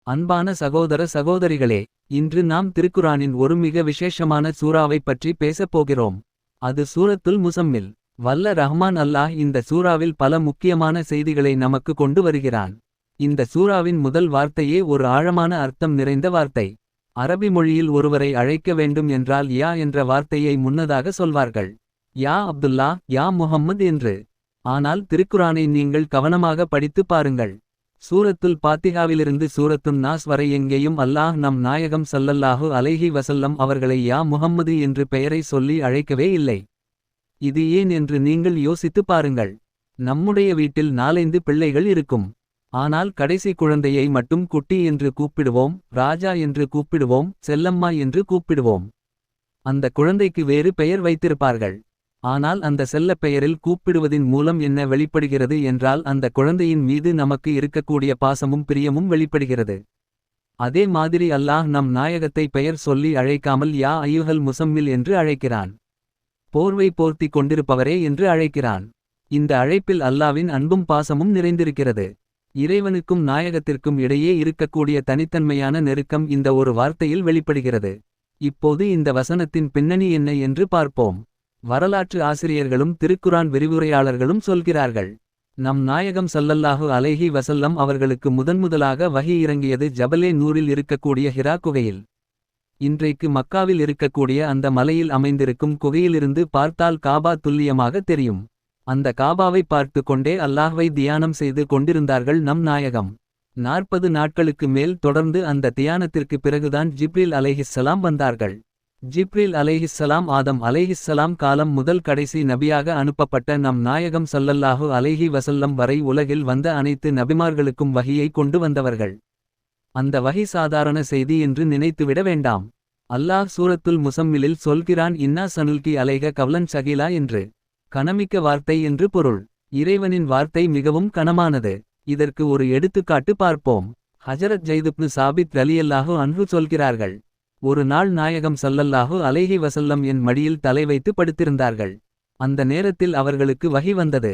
அன்பான சகோதர சகோதரிகளே, இன்று நாம் திருக்குரானின் ஒரு மிக விசேஷமான சூறாவைப் பற்றி பேசப் போகிறோம். அது சூரத்துல் முஸம்மில். வல்ல ரஹ்மான் அல்லாஹ் இந்த சூறாவில் பல முக்கியமான செய்திகளை நமக்கு கொண்டு வருகிறான். இந்த சூறாவின் முதல் வார்த்தையே ஒரு ஆழமான அர்த்தம் நிறைந்த வார்த்தை. அரபி மொழியில் ஒருவரை அழைக்க வேண்டும் என்றால் யா என்ற வார்த்தையை முன்னதாக சொல்வார்கள். யா அப்துல்லா, யா முஹம்மது என்று. ஆனால் திருக்குரானை நீங்கள் கவனமாக படித்து பாருங்கள். சூரத்துல் பாத்திகாவிலிருந்து சூரத்துன் நாஸ் வரை எங்கேயும் அல்லாஹ் நம் நாயகம் ஸல்லல்லாஹு அலைஹி வஸல்லம் அவர்களை யா முஹம்மது என்று பெயரை சொல்லி அழைக்கவே இல்லை. இது ஏன் என்று நீங்கள் யோசித்து பாருங்கள். நம்முடைய வீட்டில் 4-5 பிள்ளைகள் இருக்கும். ஆனால் கடைசி குழந்தையை மட்டும் குட்டி என்று கூப்பிடுவோம், ராஜா என்று கூப்பிடுவோம், செல்லம்மா என்று கூப்பிடுவோம். அந்த குழந்தைக்கு வேறு பெயர் வைத்திருப்பார்கள். ஆனால் அந்த செல்லப் பெயரில் கூப்பிடுவதின் மூலம் என்ன வெளிப்படுகிறது என்றால் அந்த குழந்தையின் மீது நமக்கு இருக்கக்கூடிய பாசமும் பிரியமும் வெளிப்படுகிறது. அதே மாதிரி அல்லாஹ் நம் நாயகத்தை பெயர் சொல்லி அழைக்காமல் யா அய்யுஹல் முஸம்மில் என்று அழைக்கிறான். போர்வை போர்த்தி கொண்டிருப்பவரே என்று அழைக்கிறான். இந்த அழைப்பில் அல்லாவின் அன்பும் பாசமும் நிறைந்திருக்கிறது. இறைவனுக்கும் நாயகத்திற்கும் இடையே இருக்கக்கூடிய தனித்தன்மையான நெருக்கம் இந்த ஒரு வார்த்தையில் வெளிப்படுகிறது. இப்போது இந்த வசனத்தின் பின்னணி என்ன என்று பார்ப்போம். வரலாற்று ஆசிரியர்களும் திருக்குரான் விரிவுரையாளர்களும் சொல்கிறார்கள். நம் நாயகம் ஸல்லல்லாஹு அலைஹி வஸல்லம் அவர்களுக்கு முதன்முதலாக வஹி இறங்கியது ஜபலே நூரில் இருக்கக்கூடிய ஹிரா குகையில். இன்றைக்கு மக்காவில் இருக்கக்கூடிய அந்த மலையில் அமைந்திருக்கும் குகையிலிருந்து பார்த்தால் காபா துல்லியமாக தெரியும். அந்த காபாவை பார்த்து கொண்டே அல்லாஹ்வை தியானம் செய்து கொண்டிருந்தார்கள் நம் நாயகம். 40 நாட்களுக்கு மேல் தொடர்ந்து அந்த தியானத்திற்கு பிறகுதான் ஜிப்ரீல் அலைஹிஸ்ஸலாம் வந்தார்கள். ஜிப்ரீல் அலைஹிஸ்ஸலாம் ஆதம் அலைஹிஸ்ஸலாம் காலம் முதல் கடைசி நபியாக அனுப்பப்பட்ட நம் நாயகம் ஸல்லல்லாஹு அலைஹி வஸல்லம் வரை உலகில் வந்த அனைத்து நபிமார்களுக்கும் வஹியை கொண்டு வந்தவர்கள். அந்த வஹி சாதாரண செய்தி என்று நினைத்துவிட வேண்டாம். அல்லாஹ் சூரத்துல் முஸம்மிலில் சொல்கிறான் இன்னா சனுல்கி அலைக கவ்லன் ஸகீலா என்று. கனமிக்க வார்த்தை என்று பொருள். இறைவனின் வார்த்தை மிகவும் கனமானது. இதற்கு ஒரு எடுத்துக்காட்டு பார்ப்போம். ஹஜரத் ஜைதுப்னு சாபித் ரலியல்லாஹு அன்ஹு சொல்கிறார்கள். ஒரு நாள் நாயகம் ஸல்லல்லாஹு அலைஹி வஸல்லம் என் மடியில் தலை வைத்து படுத்திருந்தார்கள். அந்த நேரத்தில் அவர்களுக்கு வஹி வந்தது.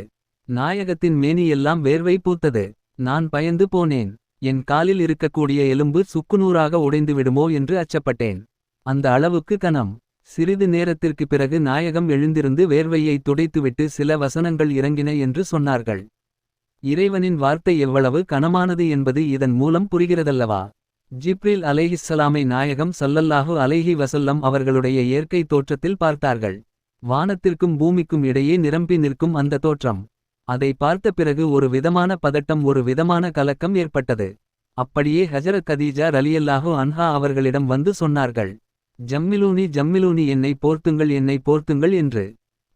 நாயகத்தின் மேனி எல்லாம் வேர்வை பூத்தது. நான் பயந்து போனேன். என் காலில் இருக்கக்கூடிய எலும்பு சுக்குநூறாக உடைந்து விடுமோ என்று அச்சப்பட்டேன். அந்த அளவுக்கு கனம். சிறிது நேரத்திற்கு பிறகு நாயகம் எழுந்திருந்து வேர்வையை துடைத்துவிட்டு சில வசனங்கள் இறங்கின என்று சொன்னார்கள். இறைவனின் வார்த்தை எவ்வளவு கனமானது என்பது இதன் மூலம் புரிகிறதல்லவா. ஜிப்ரீல் அலைஹிஸ்ஸலாமை நாயகம் ஸல்லல்லாஹு அலைஹி வஸல்லம் அவர்களுடைய இயற்கை தோற்றத்தில் பார்த்தார்கள். வானத்திற்கும் பூமிக்கும் இடையே நிரம்பி நிற்கும் அந்த தோற்றம். அதை பார்த்த பிறகு ஒரு விதமான பதட்டம், ஒரு விதமான கலக்கம் ஏற்பட்டது. அப்படியே ஹஜரத் கதீஜா ரலியல்லாஹு அன்ஹா அவர்களிடம் வந்து சொன்னார்கள். ஜம்மிலூனி ஜம்மிலூனி, என்னை போர்த்துங்கள், என்னை போர்த்துங்கள் என்று.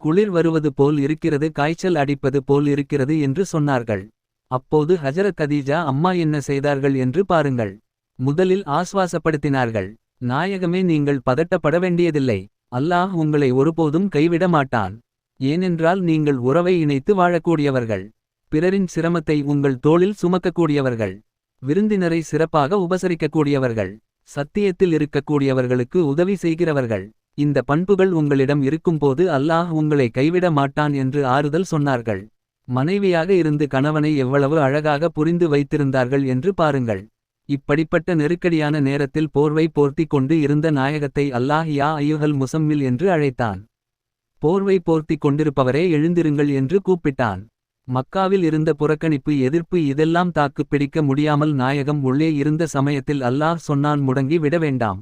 குளிர் வருவது போல் இருக்கிறது, காய்ச்சல் அடிப்பது போல் இருக்கிறது என்று சொன்னார்கள். அப்போது ஹஜரத் கதீஜா அம்மா என்ன செய்தார்கள் என்று பாருங்கள். முதலில் ஆஸ்வாசப்படுத்தினார்கள். நாயகமே, நீங்கள் பதட்டப்பட வேண்டியதில்லை. அல்லாஹ் உங்களை ஒருபோதும் கைவிட மாட்டான். ஏனென்றால் நீங்கள் உறவை இணைத்து வாழக்கூடியவர்கள். பிறரின் சிரமத்தை உங்கள் தோளில் சுமக்கக்கூடியவர்கள். விருந்தினரை சிறப்பாக உபசரிக்கக்கூடியவர்கள். சத்தியத்தில் இருக்கக்கூடியவர்களுக்கு உதவி செய்கிறவர்கள். இந்த பண்புகள் உங்களிடம் இருக்கும்போது அல்லாஹ் உங்களை கைவிட மாட்டான் என்று ஆறுதல் சொன்னார்கள். மனைவியாக இருந்து கணவனை எவ்வளவு அழகாக புரிந்து வைத்திருந்தார்கள் என்று பாருங்கள். இப்படிப்பட்ட நெருக்கடியான நேரத்தில் போர்வை போர்த்தி கொண்டு இருந்த நாயகத்தை அல்லாஹ் யா அய்யுஹல் முஸம்மில் என்று அழைத்தான். போர்வை போர்த்தி கொண்டிருப்பவரே எழுந்திருங்கள் என்று கூப்பிட்டான். மக்காவில் இருந்த புறக்கணிப்பு, எதிர்ப்பு இதெல்லாம் தாக்கு பிடிக்க முடியாமல் நாயகம் உள்ளே இருந்த சமயத்தில் அல்லாஹ் சொன்னான், முடங்கி விட வேண்டாம்.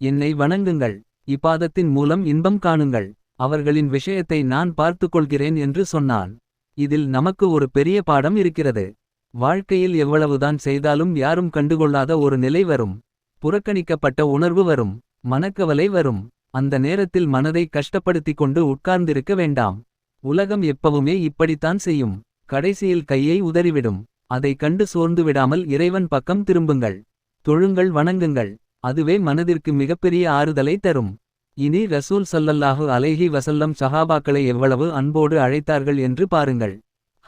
என்னை வணங்குங்கள். இபாதத்தின் மூலம் இன்பம் காணுங்கள். அவர்களின் விஷயத்தை நான் பார்த்துக்கொள்கிறேன் என்று சொன்னான். இதில் நமக்கு ஒரு பெரிய பாடம் இருக்கிறது. வாழ்க்கையில் எவ்வளவுதான் செய்தாலும் யாரும் கண்டுகொள்ளாத ஒரு நிலை வரும். புறக்கணிக்கப்பட்ட உணர்வு வரும். மனக்கவலை வரும். அந்த நேரத்தில் மனதை கஷ்டப்படுத்திக் கொண்டு உட்கார்ந்திருக்க வேண்டாம். உலகம் எப்பவுமே இப்படித்தான் செய்யும். கடைசியில் கையை உதறிவிடும். அதை கண்டு சோர்ந்து விடாமல் இறைவன் பக்கம் திரும்புங்கள். தொழுங்கள், வணங்குங்கள். அதுவே மனதிற்கு மிகப்பெரிய ஆறுதலை தரும். இனி ரசூல் ஸல்லல்லாஹு அலைஹி வஸல்லம் சஹாபாக்களை எவ்வளவு அன்போடு அழைத்தார்கள் என்று பாருங்கள்.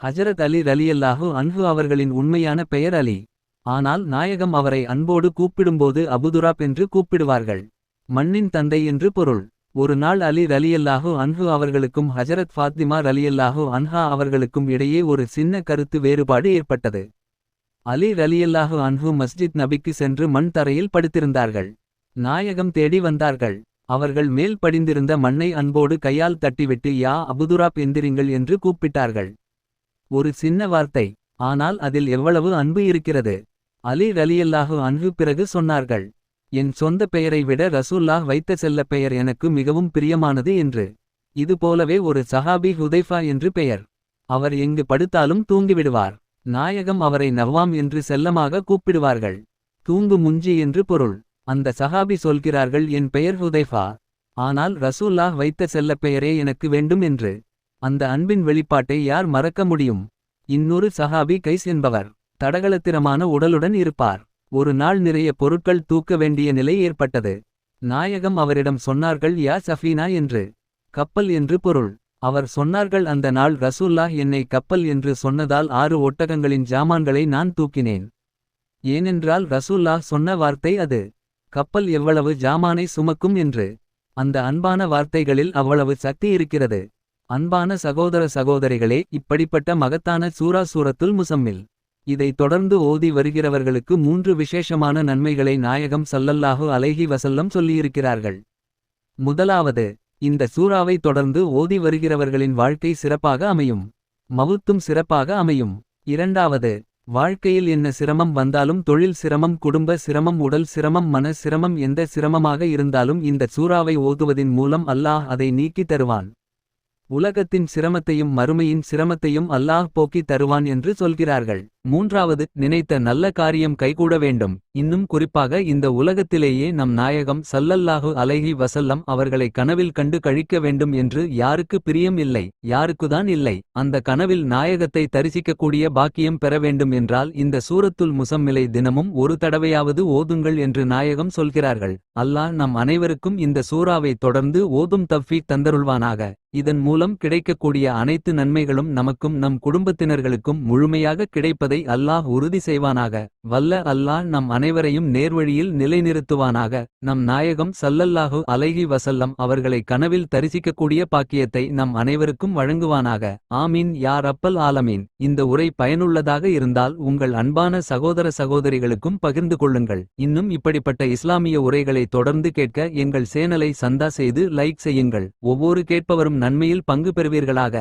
ஹஜரத் அலி ரலியல்லாஹு அன்ஹு அவர்களின் உண்மையான பெயர் அலி. ஆனால் நாயகம் அவரை அன்போடு கூப்பிடும்போது அபுதுராப் என்று கூப்பிடுவார்கள். மண்ணின் தந்தை என்று பொருள். ஒரு நாள் அலி ரலியல்லாஹு அன்ஹு அவர்களுக்கும் ஹஜரத் ஃபாத்திமா ரலியல்லாஹு அன்ஹா அவர்களுக்கும் இடையே ஒரு சின்ன கருத்து வேறுபாடு ஏற்பட்டது. அலி ரலியல்லாஹு அன்ஹு மஸ்ஜித் நபிக்கு சென்று மண் தரையில் படுத்திருந்தார்கள். நாயகம் தேடி வந்தார்கள். அவர்கள் மேல் படிந்திருந்த மண்ணை அன்போடு கையால் தட்டிவிட்டு யா அபுதுராப் எந்திரிங்கள் என்று கூப்பிட்டார்கள். ஒரு சின்ன வார்த்தை, ஆனால் அதில் எவ்வளவு அன்பு இருக்கிறது. அலி ரலியல்லாஹு அன்ஹு பிறகு சொன்னார்கள், என் சொந்த பெயரை விட ரசூல்லாஹ் வைத்த செல்ல பெயர் எனக்கு மிகவும் பிரியமானது என்று. இது போலவே ஒரு சஹாபி ஹுதைஃபா என்று பெயர். அவர் எங்கு படுத்தாலும் தூங்கிவிடுவார். நாயகம் அவரை நவ்வாம் என்று செல்லமாக கூப்பிடுவார்கள். தூங்கு முஞ்சி என்று பொருள். அந்த சஹாபி சொல்கிறார்கள், என் பெயர் ஹுதைஃபா, ஆனால் ரசூல்லாஹ் வைத்த செல்ல பெயரே எனக்கு வேண்டும் என்று. அந்த அன்பின் வெளிப்பாட்டை யார் மறக்க முடியும். இன்னொரு சஹாபி கைஸ் என்பவர் தடகளத்திரமான உடலுடன் இருப்பார். ஒரு நாள் நிறைய பொருட்கள் தூக்க வேண்டிய நிலை ஏற்பட்டது. நாயகம் அவரிடம் சொன்னார்கள், யா சஃபீனா என்று. கப்பல் என்று பொருள். அவர் சொன்னார்கள், அந்த நாள் ரசூல்லாஹ் என்னை கப்பல் என்று சொன்னதால் 6 ஒட்டகங்களின் ஜாமான்களை நான் தூக்கினேன். ஏனென்றால் ரசூல்லாஹ் சொன்ன வார்த்தை அது. கப்பல் எவ்வளவு ஜாமானை சுமக்கும் என்று. அந்த அன்பான வார்த்தைகளில் அவ்வளவு சக்தி இருக்கிறது. அன்பான சகோதர சகோதரிகளே, இப்படிப்பட்ட மகத்தான சூரா சூரத்துல் முஸம்மில். இதை தொடர்ந்து ஓதி வருகிறவர்களுக்கு 3 விசேஷமான நன்மைகளை நாயகம் ஸல்லல்லாஹு அலைஹி வஸல்லம் சொல்லியிருக்கிறார்கள். முதலாவது, இந்த சூறாவை தொடர்ந்து ஓதி வருகிறவர்களின் வாழ்க்கை சிறப்பாக அமையும். மவுத்தும் சிறப்பாக அமையும். இரண்டாவது, வாழ்க்கையில் என்ன சிரமம் வந்தாலும், தொழில் சிரமம், குடும்ப சிரமம், உடல் சிரமம், மன சிரமம், எந்த சிரமமாக இருந்தாலும் இந்த சூறாவை ஓதுவதின் மூலம் அல்லாஹ் அதை நீக்கி தருவான். உலகத்தின் சிரமத்தையும் மறுமையின் சிரமத்தையும் அல்லாஹ் போக்கி தருவான் என்று சொல்கிறார்கள். மூன்றாவது, நினைத்த நல்ல காரியம் கைகூட வேண்டும். இன்னும் குறிப்பாக இந்த உலகத்திலேயே நம் நாயகம் ஸல்லல்லாஹு அலைஹி வஸல்லம் அவர்களை கனவில் கண்டு கழிக்க வேண்டும் என்று யாருக்கு பிரியம் இல்லை, யாருக்குதான் இல்லை. அந்த கனவில் நாயகத்தை தரிசிக்கக்கூடிய பாக்கியம் பெற வேண்டும் என்றால் இந்த சூரத்துல் முஸம்மிலை தினமும் ஒரு தடவையாவது ஓதுங்கள் என்று நாயகம் சொல்கிறார்கள். அல்லாஹ் நம் அனைவருக்கும் இந்த சூறாவை தொடர்ந்து ஓதும் தவ்ஃபீக் தந்தருள்வானாக. இதன் மூலம் கிடைக்கக்கூடிய அனைத்து நன்மைகளும் நமக்கும் நம் குடும்பத்தினர்களுக்கும் முழுமையாக கிடைப்பதை அல்லாஹ் உறுதி செய்வானாக. வல்ல அல்லாஹ் நம் அனைவரையும் நேர்வழியில் நிலைநிறுத்துவானாக. நம் நாயகம் ஸல்லல்லாஹு அலைஹி வஸல்லம் அவர்களை கனவில் தரிசிக்கக்கூடிய பாக்கியத்தை நம் அனைவருக்கும் வழங்குவானாக. ஆமீன் யா ரப்பல் ஆலமீன். இந்த உரை பயனுள்ளதாக இருந்தால் உங்கள் அன்பான சகோதர சகோதரிகளுக்கும் பகிர்ந்து கொள்ளுங்கள். இன்னும் இப்படிப்பட்ட இஸ்லாமிய உரைகளை தொடர்ந்து கேட்க எங்கள் சேனலை சந்தா செய்து லைக் செய்யுங்கள். ஒவ்வொரு கேட்பவரும் நன்மையில் பங்கு பெறுவீர்களாக.